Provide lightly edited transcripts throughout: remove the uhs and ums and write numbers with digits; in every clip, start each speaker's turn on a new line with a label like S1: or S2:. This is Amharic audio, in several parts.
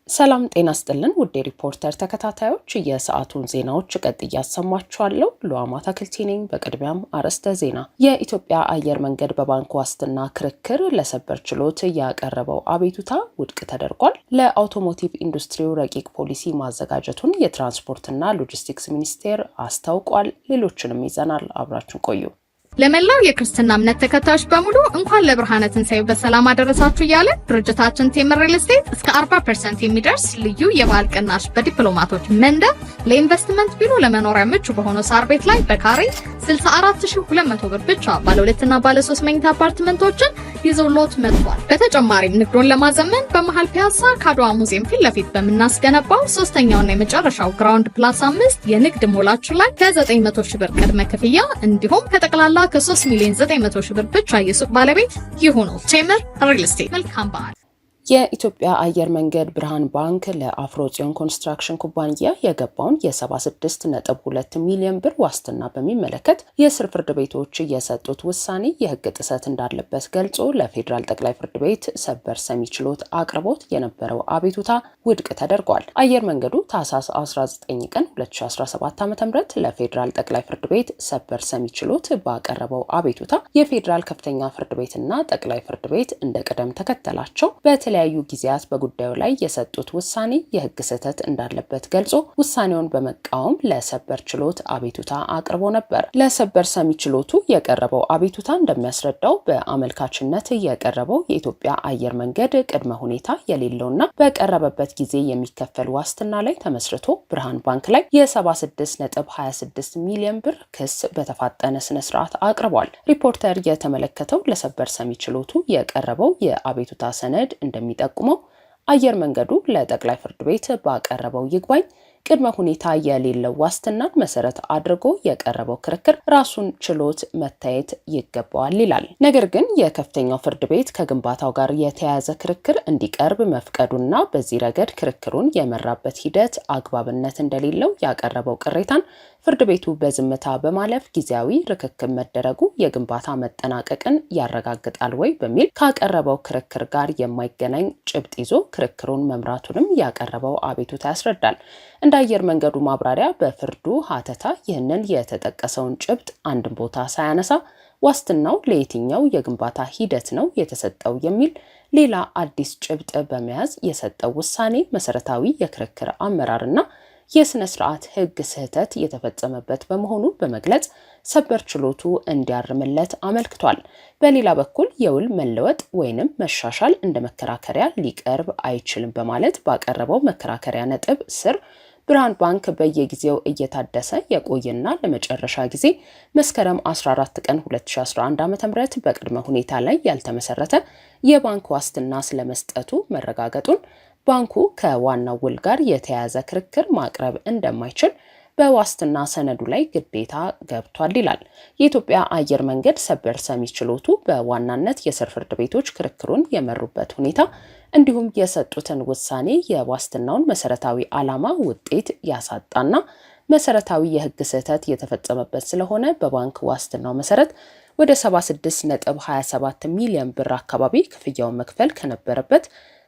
S1: ሰላም ጤና ስጥልን ውድ ሪፖርተር ተከታታዮች የሰዓቱን ዜናዎች ቀጥዬ ያሰማችኋለሁ። ሉአማ ታክልቲ ነኝ። በቅድሚያም አርዕስተ ዜና። የኢትዮጵያ አየር መንገድ በባንክ ዋስትና ክርክር ለሰበር ችሎት ያቀረበው አቤቱታ ውድቅ ተደርጓል። ለአውቶሞቲቭ ኢንዱስትሪው ረቂቅ ፖሊሲ ማዘጋጀቱን የትራንስፖርትና ሎጂስቲክስ ሚኒስቴር አስታውቋል። ሌሎችንም ይዘናል። አብራችሁን ቆዩ።
S2: ለመላው የክርስትና እምነት ተከታዮች በሙሉ እንኳን ለብርሃነ ትንሣኤው በሰላም አደረሳችሁ እያለ ድርጅታችን ቴምር ሪል ስቴት እስከ 40% የሚደርስ ልዩ የበዓል ቅናሽ በዲፕሎማቶች መንደር ለኢንቨስትመንት ቢሮ ለመኖሪያ ምቹ በሆነው ሳር ቤት ላይ በካሬ 64200 ብር ብቻ ባለ 2 እና ባለ 3 መኝታ አፓርትመንቶችን ይዞሎት መጥቷል። በተጨማሪም ንግዶን ለማዘመን በመሃል ፒያሳ ከአድዋ ሙዚየም ፊት ለፊት በምናስገነባው ሶስተኛውና የመጨረሻው ግራውንድ ፕላስ 5 የንግድ ሞላችን ላይ ከ900 ሺህ ብር ቅድመ ክፍያ እንዲሁም ከጠቅላላ ከ3 ሚሊዮን 900 ሺህ ብር ብቻ የሱቅ ባለቤት ይሁኑ። ቴምር ሪል ስቴት። መልካም በዓል።
S1: የኢትዮጵያ አየር መንገድ ብርሃን ባንክ ለአፍሮጽዮን ኮንስትራክሽን ኩባንያ የገባውን የ76.2 ሚሊዮን ብር ዋስትና በሚመለከት የስር ፍርድ ቤቶች የሰጡት ውሳኔ የሕግ ጥሰት እንዳለበት ገልጾ ለፌዴራል ጠቅላይ ፍርድ ቤት ሰበር ሰሚ ችሎት አቅርቦት የነበረው አቤቱታ ውድቅ ተደርጓል። አየር መንገዱ ታህሳስ 19 ቀን 2017 ዓ.ም ለፌዴራል ጠቅላይ ፍርድ ቤት ሰበር ሰሚ ችሎት ባቀረበው አቤቱታ የፌዴራል ከፍተኛ ፍርድ ቤትና ጠቅላይ ፍርድ ቤት እንደ ቅደም ተከተላቸው በተለያዩ ጊዜያት በጉዳዩ ላይ የሰጡት ውሳኔ የሕግ ስህተት እንዳለበት ገልጾ ውሳኔውን በመቃወም ለሰበር ችሎት አቤቱታ አቅርቦ ነበር። ለሰበር ሰሚ ችሎቱ የቀረበው አቤቱታ እንደሚያስረዳው በአመልካችነት የቀረበው የኢትዮጵያ አየር መንገድ ቅድመ ሁኔታ የሌለውና በቀረበበት ጊዜ የሚከፈል ዋስትና ላይ ተመስርቶ ብርሃን ባንክ ላይ የ76.26 ሚሊዮን ብር ክስ በተፋጠነ ስነ ስርዓት አቅርቧል። ሪፖርተር የተመለከተው ለሰበር ሰሚ ችሎቱ የቀረበው የአቤቱታ ሰነድ እንደሚጠቁመው አየር መንገዱ ለጠቅላይ ፍርድ ቤት ባቀረበው ይግባኝ ቅድመ ሁኔታ የሌለው ዋስትናን መሰረት አድርጎ የቀረበው ክርክር ራሱን ችሎት መታየት ይገባዋል ይላል። ነገር ግን የከፍተኛው ፍርድ ቤት ከግንባታው ጋር የተያያዘ ክርክር እንዲቀርብ መፍቀዱና በዚህ ረገድ ክርክሩን የመራበት ሂደት አግባብነት እንደሌለው ያቀረበው ቅሬታን ፍርድ ቤቱ በዝምታ በማለፍ ጊዜያዊ ርክክብ መደረጉ የግንባታ መጠናቀቅን ያረጋግጣል ወይ በሚል ካቀረበው ክርክር ጋር የማይገናኝ ጭብጥ ይዞ ክርክሩን መምራቱንም ያቀረበው አቤቱታ ያስረዳል። እንደ አየር መንገዱ ማብራሪያ በፍርዱ ሀተታ ይህንን የተጠቀሰውን ጭብጥ አንድን ቦታ ሳያነሳ ዋስትናው ለየትኛው የግንባታ ሂደት ነው የተሰጠው የሚል ሌላ አዲስ ጭብጥ በመያዝ የሰጠው ውሳኔ መሰረታዊ የክርክር አመራርና የስነ ስርዓት ሕግ ስህተት የተፈጸመበት በመሆኑ በመግለጽ ሰበር ችሎቱ እንዲያርምለት አመልክቷል። በሌላ በኩል የውል መለወጥ ወይንም መሻሻል እንደ መከራከሪያ ሊቀርብ አይችልም በማለት ባቀረበው መከራከሪያ ነጥብ ስር ብርሃን ባንክ በየጊዜው እየታደሰ የቆየና ለመጨረሻ ጊዜ መስከረም 14 ቀን 2011 ዓ.ም በቅድመ ሁኔታ ላይ ያልተመሰረተ የባንክ ዋስትና ስለመስጠቱ መረጋገጡን ባንኩ ከዋናው ውል ጋር የተያያዘ ክርክር ማቅረብ እንደማይችል በዋስትና ሰነዱ ላይ ግዴታ ገብቷል ይላል። የኢትዮጵያ አየር መንገድ ሰበር ሰሚ ችሎቱ በዋናነት የስር ፍርድ ቤቶች ክርክሩን የመሩበት ሁኔታ እንዲሁም የሰጡትን ውሳኔ የዋስትናውን መሰረታዊ ዓላማ ውጤት ያሳጣና መሰረታዊ የሕግ ስህተት የተፈጸመበት ስለሆነ በባንክ ዋስትናው መሰረት ወደ 76.27 ሚሊዮን ብር አካባቢ ክፍያውን መክፈል ከነበረበት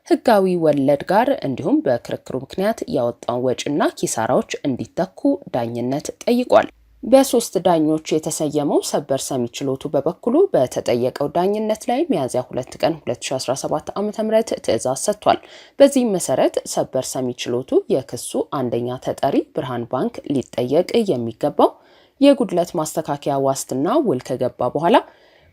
S1: ሕጋዊ ወለድ ጋር እንዲሁም በክርክሩ ምክንያት ያወጣውን ወጪና ኪሳራዎች እንዲተኩ ዳኝነት ጠይቋል። በሶስት ዳኞች የተሰየመው ሰበር ሰሚ ችሎቱ በበኩሉ በተጠየቀው ዳኝነት ላይ ሚያዝያ 2 ቀን 2017 ዓ.ም ትዕዛዝ ሰጥቷል። በዚህም መሰረት ሰበር ሰሚ ችሎቱ የክሱ አንደኛ ተጠሪ ብርሃን ባንክ ሊጠየቅ የሚገባው የጉድለት ማስተካከያ ዋስትና ውል ከገባ በኋላ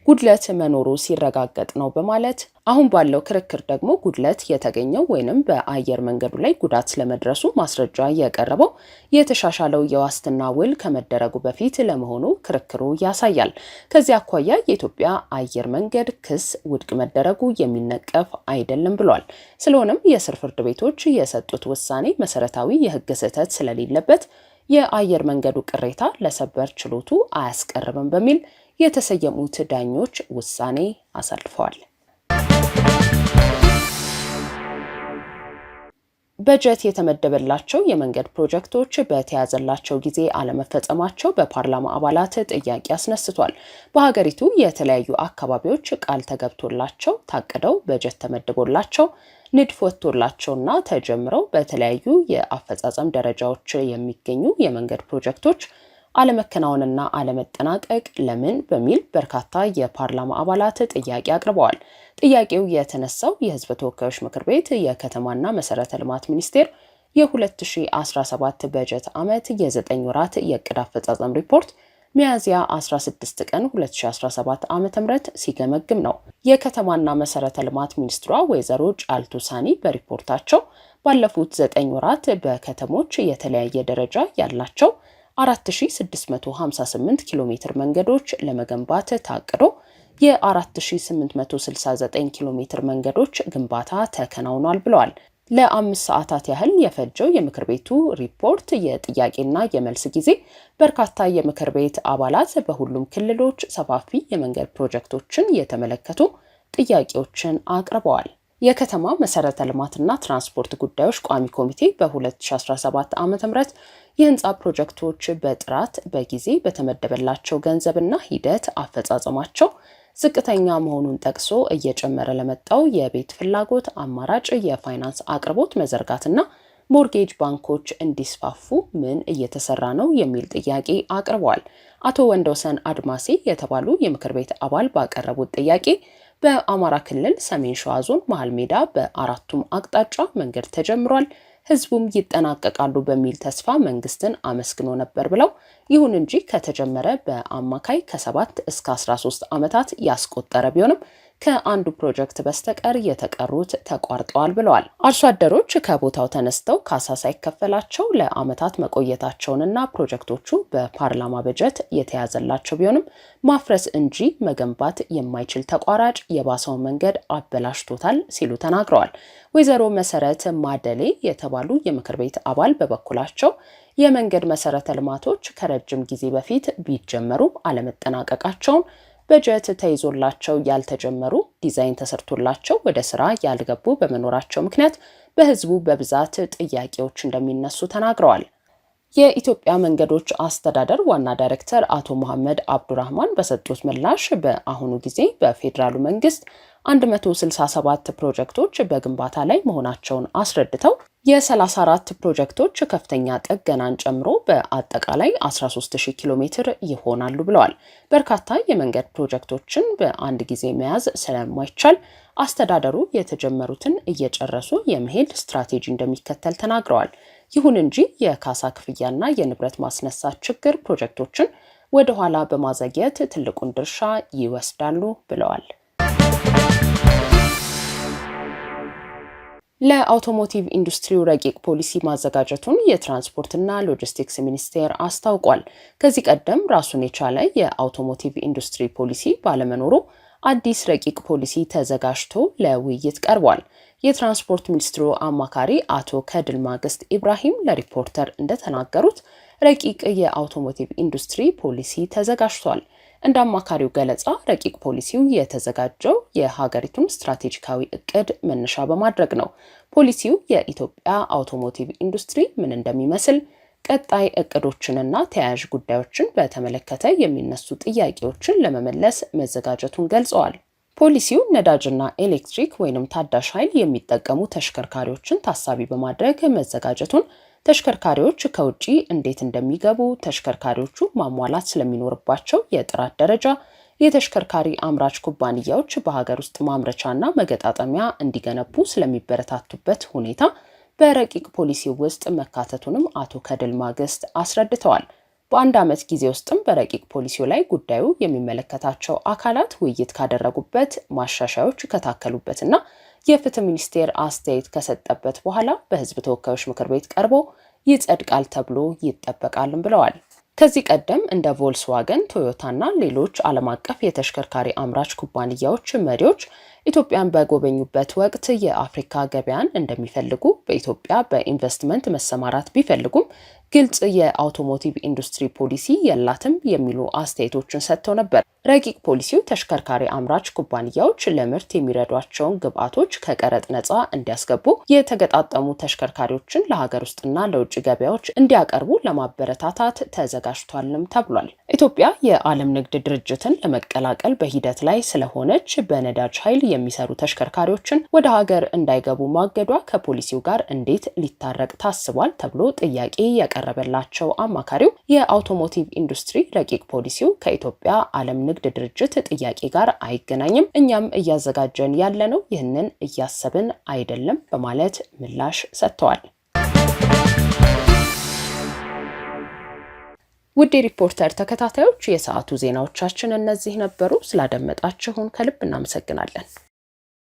S1: ጉድለት መኖሩ ሲረጋገጥ ነው በማለት አሁን ባለው ክርክር ደግሞ ጉድለት የተገኘው ወይንም በአየር መንገዱ ላይ ጉዳት ስለመድረሱ ማስረጃ የቀረበው የተሻሻለው የዋስትና ውል ከመደረጉ በፊት ለመሆኑ ክርክሩ ያሳያል። ከዚህ አኳያ የኢትዮጵያ አየር መንገድ ክስ ውድቅ መደረጉ የሚነቀፍ አይደለም ብሏል። ስለሆነም የስር ፍርድ ቤቶች የሰጡት ውሳኔ መሰረታዊ የሕግ ስህተት ስለሌለበት የአየር መንገዱ ቅሬታ ለሰበር ችሎቱ አያስቀርብም በሚል የተሰየሙት ዳኞች ውሳኔ አሳልፈዋል። በጀት የተመደበላቸው የመንገድ ፕሮጀክቶች በተያዘላቸው ጊዜ አለመፈጸማቸው በፓርላማ አባላት ጥያቄ አስነስቷል። በሀገሪቱ የተለያዩ አካባቢዎች ቃል ተገብቶላቸው ታቅደው በጀት ተመድቦላቸው ንድፍ ወጥቶላቸውና ተጀምረው በተለያዩ የአፈጻጸም ደረጃዎች የሚገኙ የመንገድ ፕሮጀክቶች አለመከናወንና አለመጠናቀቅ ለምን በሚል በርካታ የፓርላማ አባላት ጥያቄ አቅርበዋል። ጥያቄው የተነሳው የሕዝብ ተወካዮች ምክር ቤት የከተማና መሰረተ ልማት ሚኒስቴር የ2017 በጀት ዓመት የ9 ወራት የዕቅድ አፈጻጸም ሪፖርት ሚያዝያ 16 ቀን 2017 ዓ.ም ሲገመግም ነው። የከተማና መሰረተ ልማት ሚኒስትሯ ወይዘሮ ጫልቱ ሳኒ በሪፖርታቸው ባለፉት 9 ወራት በከተሞች የተለያየ ደረጃ ያላቸው 4658 ኪሎ ሜትር መንገዶች ለመገንባት ታቅዶ የ4869 ኪሎ ሜትር መንገዶች ግንባታ ተከናውኗል ብለዋል። ለ5 ሰዓታት ያህል የፈጀው የምክር ቤቱ ሪፖርት የጥያቄና የመልስ ጊዜ በርካታ የምክር ቤት አባላት በሁሉም ክልሎች ሰፋፊ የመንገድ ፕሮጀክቶችን የተመለከቱ ጥያቄዎችን አቅርበዋል። የከተማ መሰረተ ልማትና ትራንስፖርት ጉዳዮች ቋሚ ኮሚቴ በ2017 ዓ.ም የህንፃ ፕሮጀክቶች በጥራት በጊዜ በተመደበላቸው ገንዘብና ሂደት አፈጻጸማቸው ዝቅተኛ መሆኑን ጠቅሶ እየጨመረ ለመጣው የቤት ፍላጎት አማራጭ የፋይናንስ አቅርቦት መዘርጋትና ሞርጌጅ ባንኮች እንዲስፋፉ ምን እየተሰራ ነው የሚል ጥያቄ አቅርበዋል። አቶ ወንዶሰን አድማሴ የተባሉ የምክር ቤት አባል ባቀረቡት ጥያቄ በአማራ ክልል ሰሜን ሸዋ ዞን መሃል ሜዳ በአራቱም አቅጣጫ መንገድ ተጀምሯል፣ ህዝቡም ይጠናቀቃሉ በሚል ተስፋ መንግስትን አመስግኖ ነበር ብለው፣ ይሁን እንጂ ከተጀመረ በአማካይ ከ7 እስከ 13 ዓመታት ያስቆጠረ ቢሆንም ከአንዱ ፕሮጀክት በስተቀር የተቀሩት ተቋርጠዋል ብለዋል። አርሶ አደሮች ከቦታው ተነስተው ካሳ ሳይከፈላቸው ለዓመታት መቆየታቸውንና ፕሮጀክቶቹ በፓርላማ በጀት የተያዘላቸው ቢሆንም ማፍረስ እንጂ መገንባት የማይችል ተቋራጭ የባሰውን መንገድ አበላሽቶታል ሲሉ ተናግረዋል። ወይዘሮ መሰረት ማደሌ የተባሉ የምክር ቤት አባል በበኩላቸው የመንገድ መሰረተ ልማቶች ከረጅም ጊዜ በፊት ቢጀመሩም አለመጠናቀቃቸውን፣ በጀት ተይዞላቸው ያልተጀመሩ ዲዛይን ተሰርቶላቸው ወደ ስራ ያልገቡ በመኖራቸው ምክንያት በህዝቡ በብዛት ጥያቄዎች እንደሚነሱ ተናግረዋል። የኢትዮጵያ መንገዶች አስተዳደር ዋና ዳይሬክተር አቶ መሐመድ አብዱራህማን በሰጡት ምላሽ በአሁኑ ጊዜ በፌዴራሉ መንግስት 167 ፕሮጀክቶች በግንባታ ላይ መሆናቸውን አስረድተው የ34 ፕሮጀክቶች ከፍተኛ ጥገናን ጨምሮ በአጠቃላይ 13000 ኪሎ ሜትር ይሆናሉ ብለዋል። በርካታ የመንገድ ፕሮጀክቶችን በአንድ ጊዜ መያዝ ስለማይቻል አስተዳደሩ የተጀመሩትን እየጨረሱ የመሄድ ስትራቴጂ እንደሚከተል ተናግረዋል። ይሁን እንጂ የካሳ ክፍያና የንብረት ማስነሳት ችግር ፕሮጀክቶችን ወደ ኋላ በማዘግየት ትልቁን ድርሻ ይወስዳሉ ብለዋል። ለአውቶሞቲቭ ኢንዱስትሪው ረቂቅ ፖሊሲ ማዘጋጀቱን የትራንስፖርትና ሎጂስቲክስ ሚኒስቴር አስታውቋል። ከዚህ ቀደም ራሱን የቻለ የአውቶሞቲቭ ኢንዱስትሪ ፖሊሲ ባለመኖሩ አዲስ ረቂቅ ፖሊሲ ተዘጋጅቶ ለውይይት ቀርቧል። የትራንስፖርት ሚኒስትሩ አማካሪ አቶ ከድል ማግስት ኢብራሂም ለሪፖርተር እንደተናገሩት ረቂቅ የአውቶሞቲቭ ኢንዱስትሪ ፖሊሲ ተዘጋጅቷል። እንደ አማካሪው ገለጻ ረቂቅ ፖሊሲው የተዘጋጀው የሀገሪቱን ስትራቴጂካዊ እቅድ መነሻ በማድረግ ነው። ፖሊሲው የኢትዮጵያ አውቶሞቲቭ ኢንዱስትሪ ምን እንደሚመስል፣ ቀጣይ እቅዶችንና ተያያዥ ጉዳዮችን በተመለከተ የሚነሱ ጥያቄዎችን ለመመለስ መዘጋጀቱን ገልጸዋል። ፖሊሲው ነዳጅና ኤሌክትሪክ ወይንም ታዳሽ ኃይል የሚጠቀሙ ተሽከርካሪዎችን ታሳቢ በማድረግ መዘጋጀቱን፣ ተሽከርካሪዎች ከውጪ እንዴት እንደሚገቡ፣ ተሽከርካሪዎቹ ማሟላት ስለሚኖርባቸው የጥራት ደረጃ፣ የተሽከርካሪ አምራች ኩባንያዎች በሀገር ውስጥ ማምረቻና መገጣጠሚያ እንዲገነቡ ስለሚበረታቱበት ሁኔታ በረቂቅ ፖሊሲ ውስጥ መካተቱንም አቶ ከድል ማግስት አስረድተዋል። በአንድ ዓመት ጊዜ ውስጥም በረቂቅ ፖሊሲው ላይ ጉዳዩ የሚመለከታቸው አካላት ውይይት ካደረጉበት፣ ማሻሻዮች ከታከሉበትና የፍትህ ሚኒስቴር አስተያየት ከሰጠበት በኋላ በህዝብ ተወካዮች ምክር ቤት ቀርቦ ይጸድቃል ተብሎ ይጠበቃልም ብለዋል። ከዚህ ቀደም እንደ ቮልስዋገን፣ ቶዮታና ሌሎች ዓለም አቀፍ የተሽከርካሪ አምራች ኩባንያዎች መሪዎች ኢትዮጵያን በጎበኙበት ወቅት የአፍሪካ ገበያን እንደሚፈልጉ፣ በኢትዮጵያ በኢንቨስትመንት መሰማራት ቢፈልጉም ግልጽ የአውቶሞቲቭ ኢንዱስትሪ ፖሊሲ የላትም የሚሉ አስተያየቶችን ሰጥተው ነበር። ረቂቅ ፖሊሲው ተሽከርካሪ አምራች ኩባንያዎች ለምርት የሚረዷቸውን ግብዓቶች ከቀረጥ ነፃ እንዲያስገቡ፣ የተገጣጠሙ ተሽከርካሪዎችን ለሀገር ውስጥና ለውጭ ገበያዎች እንዲያቀርቡ ለማበረታታት ተዘጋጅቷልም ተብሏል። ኢትዮጵያ የዓለም ንግድ ድርጅትን ለመቀላቀል በሂደት ላይ ስለሆነች በነዳጅ ኃይል የሚሰሩ ተሽከርካሪዎችን ወደ ሀገር እንዳይገቡ ማገዷ ከፖሊሲው ጋር እንዴት ሊታረቅ ታስቧል ተብሎ ጥያቄ ያቀረበላቸው አማካሪው የአውቶሞቲቭ ኢንዱስትሪ ረቂቅ ፖሊሲው ከኢትዮጵያ ዓለም ንግድ ድርጅት ጥያቄ ጋር አይገናኝም፣ እኛም እያዘጋጀን ያለነው ይህንን እያሰብን አይደለም በማለት ምላሽ ሰጥተዋል። ውድ ሪፖርተር ተከታታዮች የሰዓቱ ዜናዎቻችን እነዚህ ነበሩ። ስላደመጣችሁን ከልብ እናመሰግናለን።